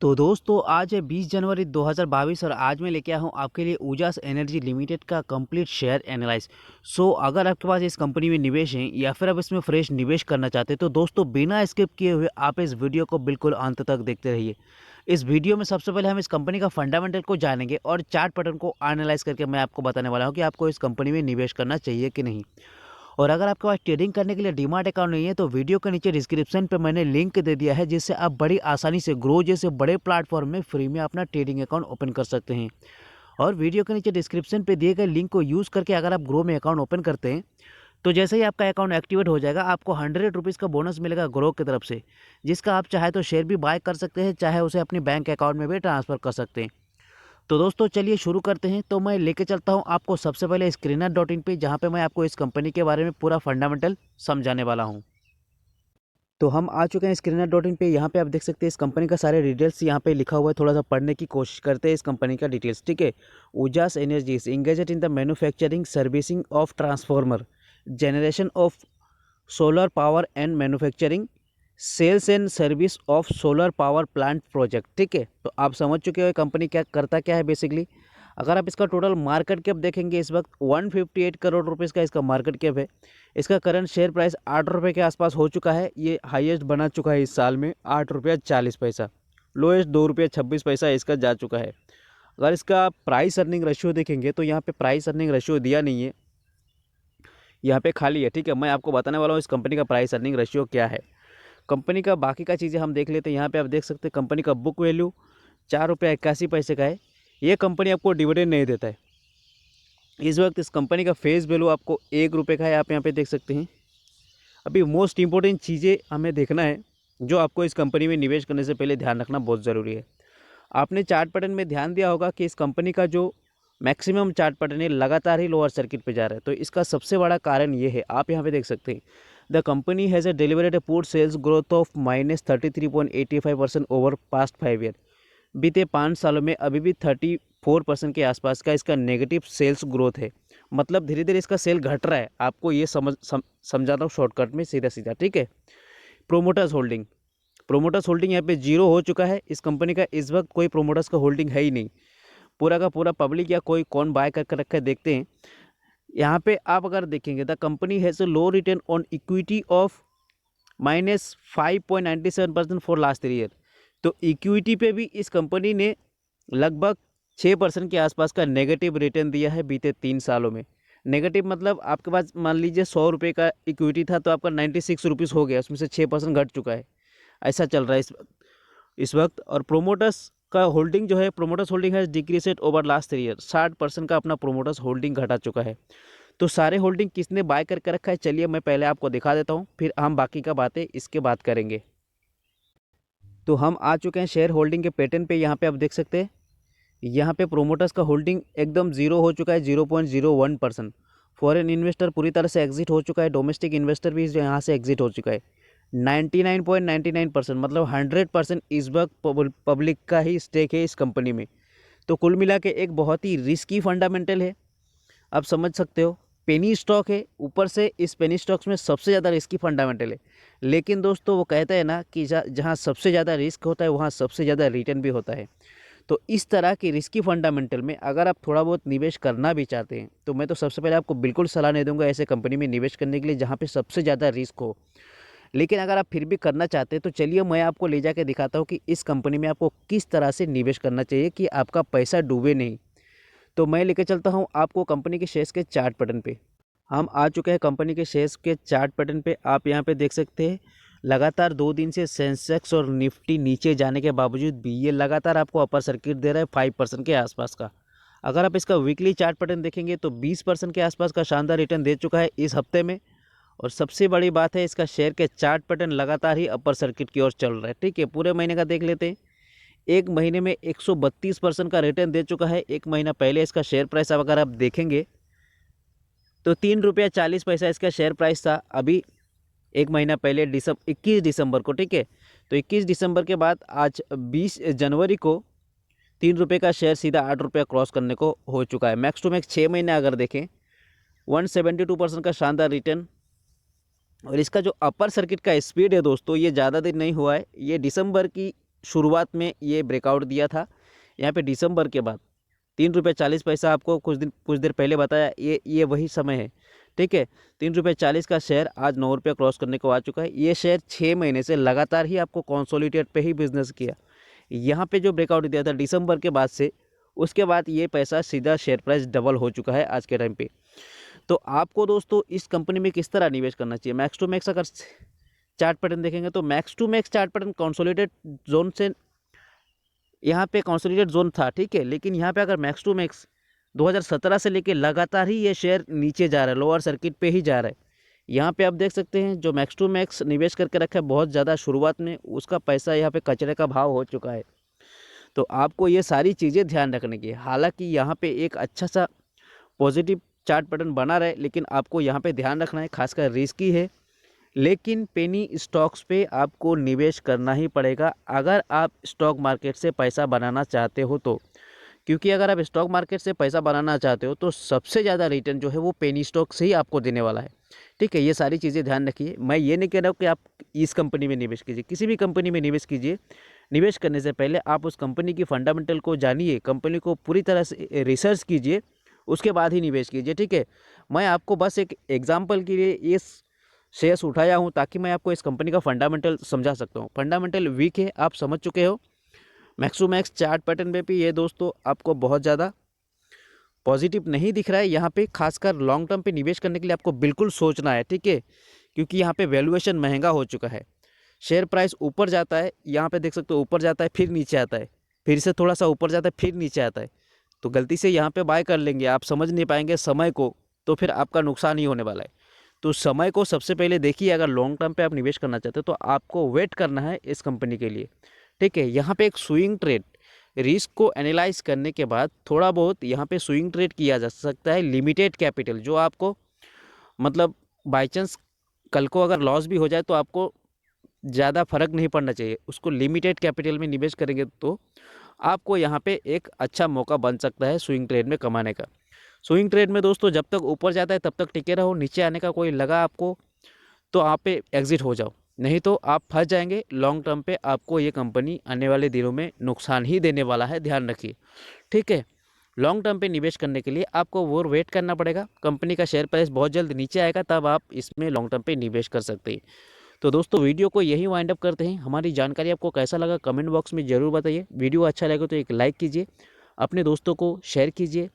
तो दोस्तों आज है 20 जनवरी 2022 और आज मैं लेके आया हूँ आपके लिए ऊजास एनर्जी लिमिटेड का कंप्लीट शेयर एनालाइज। अगर आपके पास इस कंपनी में निवेश है या फिर आप इसमें फ्रेश निवेश करना चाहते हैं तो दोस्तों बिना स्किप किए हुए आप इस वीडियो को बिल्कुल अंत तक देखते रहिए। इस वीडियो में सबसे पहले हम इस कंपनी का फंडामेंटल को जानेंगे और चार्ट पैटर्न को एनालाइज करके मैं आपको बताने वाला हूँ कि आपको इस कंपनी में निवेश करना चाहिए कि नहीं। और अगर आपके पास ट्रेडिंग करने के लिए डीमैट अकाउंट नहीं है तो वीडियो के नीचे डिस्क्रिप्शन पे मैंने लिंक दे दिया है जिससे आप बड़ी आसानी से ग्रो जैसे बड़े प्लेटफॉर्म में फ्री में अपना ट्रेडिंग अकाउंट ओपन कर सकते हैं। और वीडियो के नीचे डिस्क्रिप्शन पे दिए गए लिंक को यूज़ करके अगर आप ग्रो में अकाउंट ओपन करते हैं तो जैसे ही आपका अकाउंट एक्टिवेट हो जाएगा आपको 100 रुपीज़ का बोनस मिलेगा ग्रो की तरफ से, जिसका आप चाहे तो शेयर भी बाय कर सकते हैं, चाहे उसे अपने बैंक अकाउंट में भी ट्रांसफ़र कर सकते हैं। तो दोस्तों चलिए शुरू करते हैं। तो मैं लेके चलता हूं आपको सबसे पहले स्क्रीनर.इन पे, जहां पे मैं आपको इस कंपनी के बारे में पूरा फंडामेंटल समझाने वाला हूं। तो हम आ चुके हैं स्क्रीनर.इन पे। यहाँ पे आप देख सकते हैं इस कंपनी का सारे डिटेल्स यहाँ पे लिखा हुआ है। थोड़ा सा पढ़ने की कोशिश करते हैं इस कंपनी का डिटेल्स, ठीक है। Ujaas energies engaged in the manufacturing servicing of transformer generation of solar power and manufacturing sales and service of solar power plant project, ठीक है। तो आप समझ चुके हो कंपनी क्या करता क्या है बेसिकली। अगर आप इसका टोटल मार्केट कैप देखेंगे इस वक्त 158 करोड़ रुपीज़ का इसका मार्केट कैप है। इसका करंट शेयर प्राइस 8 रुपये के आसपास हो चुका है। ये हाईएस्ट बना चुका है इस साल में 8 रुपया 40 पैसा। लोएस्ट 2 रुपये 26 पैसा इसका जा चुका है। अगर इसका प्राइस अर्निंग रेशियो देखेंगे तो यहाँ पे प्राइस अर्निंग रेशियो दिया नहीं है, यहाँ पे खाली है, ठीक है। मैं आपको बताने वाला हूँ इस कंपनी का प्राइस अर्निंग रेशियो क्या है। कंपनी का बाकी का चीज़ें हम देख लेते हैं। यहाँ पे आप देख सकते हैं कंपनी का बुक वैल्यू 4 रुपये 81 पैसे का है। ये कंपनी आपको डिविडेंड नहीं देता है। इस वक्त इस कंपनी का फेस वैल्यू आपको 1 रुपये का है, आप यहाँ पे देख सकते हैं। अभी मोस्ट इंपॉर्टेंट चीज़ें हमें देखना है जो आपको इस कंपनी में निवेश करने से पहले ध्यान रखना बहुत ज़रूरी है। आपने चार्ट पैटर्न में ध्यान दिया होगा कि इस कंपनी का जो मैक्सिमम चार्ट पैटर्न है लगातार ही लोअर सर्किट पे जा रहा है। तो इसका सबसे बड़ा कारण ये है, आप यहाँ पे देख सकते हैं the company has a delivered a poor sales growth of -33.85% over past 5 year. बीते 5 सालों में अभी भी 34% के आसपास का इसका नेगेटिव सेल्स ग्रोथ है। मतलब धीरे धीरे इसका सेल घट रहा है। आपको ये समझाता हूँ शॉर्टकट में सीधा सीधा, ठीक है। प्रोमोटर्स होल्डिंग यहाँ पे जीरो हो चुका है। इस कंपनी का इस वक्त कोई प्रोमोटर्स का होल्डिंग है ही नहीं। पूरा का पूरा पब्लिक या कोई कौन बाय करके रखा है देखते हैं। यहाँ पे आप अगर देखेंगे the company has a low return on equity of -5.97% for last 3 year. तो इक्विटी पे भी इस कंपनी ने लगभग 6% के आसपास का नेगेटिव रिटर्न दिया है बीते 3 सालों में। नेगेटिव मतलब आपके पास मान लीजिए 100 रुपये का इक्विटी था तो आपका 96 रुपीज़ हो गया, उसमें से 6% घट चुका है। ऐसा चल रहा है इस वक्त। और प्रोमोटर्स का होल्डिंग जो है, प्रोमोटर्स होल्डिंग है डिक्रीजेड ओवर लास्ट 3 ईयर। 60% का अपना प्रोमोटर्स होल्डिंग घटा चुका है। तो सारे होल्डिंग किसने बाय करके रखा है, चलिए मैं पहले आपको दिखा देता हूँ, फिर हम बाकी का बातें इसके बाद करेंगे। तो हम आ चुके हैं शेयर होल्डिंग के पैटर्न पे। यहाँ पे आप देख सकते हैं यहाँ पे प्रोमोटर्स का होल्डिंग एकदम जीरो हो चुका है, 0.01%। फॉरेन इन्वेस्टर पूरी तरह से एग्जिट हो चुका है। डोमेस्टिक इन्वेस्टर भी यहाँ से एग्जिट हो चुका है। 99.99% मतलब 100% इस वक्त पब्लिक का ही स्टेक है इस कंपनी में। तो कुल मिला के एक बहुत ही रिस्की फंडामेंटल है, आप समझ सकते हो। पेनी स्टॉक है, ऊपर से इस पेनी स्टॉक्स में सबसे ज़्यादा रिस्की फंडामेंटल है। लेकिन दोस्तों वो कहते हैं ना कि जहाँ सबसे ज़्यादा रिस्क होता है वहाँ सबसे ज़्यादा रिटर्न भी होता है। तो इस तरह की रिस्की फंडामेंटल में अगर आप थोड़ा बहुत निवेश करना भी चाहते हैं तो मैं तो सबसे पहले आपको बिल्कुल सलाह नहीं दूंगा ऐसे कंपनी में निवेश करने के लिए जहाँ पे सबसे ज़्यादा रिस्क हो। लेकिन अगर आप फिर भी करना चाहते हैं तो चलिए मैं आपको ले जाके दिखाता हूँ कि इस कंपनी में आपको किस तरह से निवेश करना चाहिए कि आपका पैसा डूबे नहीं। तो मैं लेके चलता हूँ आपको कंपनी के शेयर्स के चार्ट पैटर्न पे। हम आ चुके हैं कंपनी के शेयर्स के चार्ट पैटर्न पे। आप यहाँ पे देख सकते हैं लगातार 2 दिन से सेंसेक्स और निफ्टी नीचे जाने के बावजूद भी ये लगातार आपको अपर सर्किट दे रहा है 5% के आसपास का। अगर आप इसका वीकली चार्ट पैटर्न देखेंगे तो 20% के आसपास का शानदार रिटर्न दे चुका है इस हफ्ते में। और सबसे बड़ी बात है इसका शेयर के चार्ट पैटर्न लगातार ही अपर सर्किट की ओर चल रहा है, ठीक है। पूरे महीने का देख लेते हैं। एक महीने में 132% का रिटर्न दे चुका है। एक महीना पहले इसका शेयर प्राइस अगर आप देखेंगे तो 3 रुपया 40 पैसा इसका शेयर प्राइस था। अभी एक महीना पहले 21 दिसंबर को, ठीक है। तो 21 दिसंबर के बाद आज 20 जनवरी को 3 रुपये का शेयर सीधा 8 रुपया क्रॉस करने को हो चुका है। मैक्स टू मैक्स 6 महीने अगर देखें 172% का शानदार रिटर्न। और इसका जो अपर सर्किट का स्पीड है दोस्तों ये ज़्यादा दिन नहीं हुआ है, ये दिसंबर की शुरुआत में ये ब्रेकआउट दिया था, यहाँ पे दिसंबर के बाद 3 रुपये 40 पैसा आपको कुछ देर पहले बताया, ये वही समय है। ठीक है, 3 रुपये 40 का शेयर आज 9 रुपये क्रॉस करने को आ चुका है। ये शेयर 6 महीने से लगातार ही आपको कंसोलिडेट पे ही बिजनेस किया। यहाँ पे जो ब्रेकआउट दिया था दिसंबर के बाद से, उसके बाद ये पैसा सीधा शेयर प्राइस डबल हो चुका है आज के टाइम पे। तो आपको दोस्तों इस कंपनी में किस तरह निवेश करना चाहिए? मैक्स टू मैक्स अगर चार्ट पैटर्न देखेंगे तो max to max chart pattern consolidate zone से, यहाँ पे कंसोलिडेट जोन था, ठीक है, लेकिन यहाँ पे अगर मैक्स टू मैक्स 2017 से लेके लगातार ही ये शेयर नीचे जा रहा है, लोअर सर्किट पे ही जा रहा है। यहाँ पे आप देख सकते हैं जो मैक्स टू मैक्स निवेश करके रखा है बहुत ज़्यादा शुरुआत में, उसका पैसा यहाँ पे कचरे का भाव हो चुका है। तो आपको ये सारी चीज़ें ध्यान रखने की है। हालांकि यहाँ पे एक अच्छा सा पॉजिटिव चार्ट पैटर्न बना रहे, लेकिन आपको यहाँ पे ध्यान रखना है, खासकर रिस्की है, लेकिन पेनी स्टॉक्स पे आपको निवेश करना ही पड़ेगा अगर आप स्टॉक मार्केट से पैसा बनाना चाहते हो तो। क्योंकि अगर आप स्टॉक मार्केट से पैसा बनाना चाहते हो तो सबसे ज़्यादा रिटर्न जो है वो पेनी स्टॉक से ही आपको देने वाला है। ठीक है, ये सारी चीज़ें ध्यान रखिए। मैं ये नहीं कह रहा हूँ कि आप इस कंपनी में निवेश कीजिए, किसी भी कंपनी में निवेश कीजिए। निवेश करने से पहले आप उस कंपनी की फंडामेंटल को जानिए, कंपनी को पूरी तरह से रिसर्च कीजिए, उसके बाद ही निवेश कीजिए। ठीक है, मैं आपको बस एक एग्जाम्पल के लिए ये शेयर्स उठाया हूँ ताकि मैं आपको इस कंपनी का फंडामेंटल समझा सकता हूँ। फंडामेंटल वीक है, आप समझ चुके हो। Max to max chart pattern में भी ये दोस्तों आपको बहुत ज़्यादा पॉजिटिव नहीं दिख रहा है। यहाँ पे खासकर लॉन्ग टर्म पे निवेश करने के लिए आपको बिल्कुल सोचना है, ठीक है, क्योंकि यहाँ पे वैल्यूएशन महंगा हो चुका है। शेयर प्राइस ऊपर जाता है, यहाँ पे देख सकते हो ऊपर जाता है फिर नीचे आता है, फिर से थोड़ा सा ऊपर जाता है फिर नीचे आता है। तो गलती से यहाँ पे बाय कर लेंगे, आप समझ नहीं पाएंगे समय को, तो फिर आपका नुकसान ही होने वाला है। तो समय को सबसे पहले देखिए। अगर लॉन्ग टर्म पे आप निवेश करना चाहते हो तो आपको वेट करना है इस कंपनी के लिए। ठीक है, यहाँ पे एक स्विंग ट्रेड, रिस्क को एनालाइज करने के बाद थोड़ा बहुत यहाँ पे स्विंग ट्रेड किया जा सकता है। लिमिटेड कैपिटल जो आपको मतलब बाई चांस कल को अगर लॉस भी हो जाए तो आपको ज़्यादा फर्क नहीं पड़ना चाहिए। उसको लिमिटेड कैपिटल में निवेश करेंगे तो आपको यहाँ पे एक अच्छा मौका बन सकता है स्विंग ट्रेड में कमाने का। स्विंग ट्रेड में दोस्तों जब तक ऊपर जाता है तब तक टिके रहो, नीचे आने का कोई लगा आपको तो आप पे एग्जिट हो जाओ, नहीं तो आप फंस जाएंगे। लॉन्ग टर्म पे आपको ये कंपनी आने वाले दिनों में नुकसान ही देने वाला है, ध्यान रखिए। ठीक है, लॉन्ग टर्म पे निवेश करने के लिए आपको वो वेट करना पड़ेगा, कंपनी का शेयर प्राइस बहुत जल्द नीचे आएगा तब आप इसमें लॉन्ग टर्म पे निवेश कर सकते हैं। तो दोस्तों वीडियो को यही वाइंड अप करते हैं। हमारी जानकारी आपको कैसा लगा कमेंट बॉक्स में ज़रूर बताइए। वीडियो अच्छा लगे तो एक लाइक कीजिए, अपने दोस्तों को शेयर कीजिए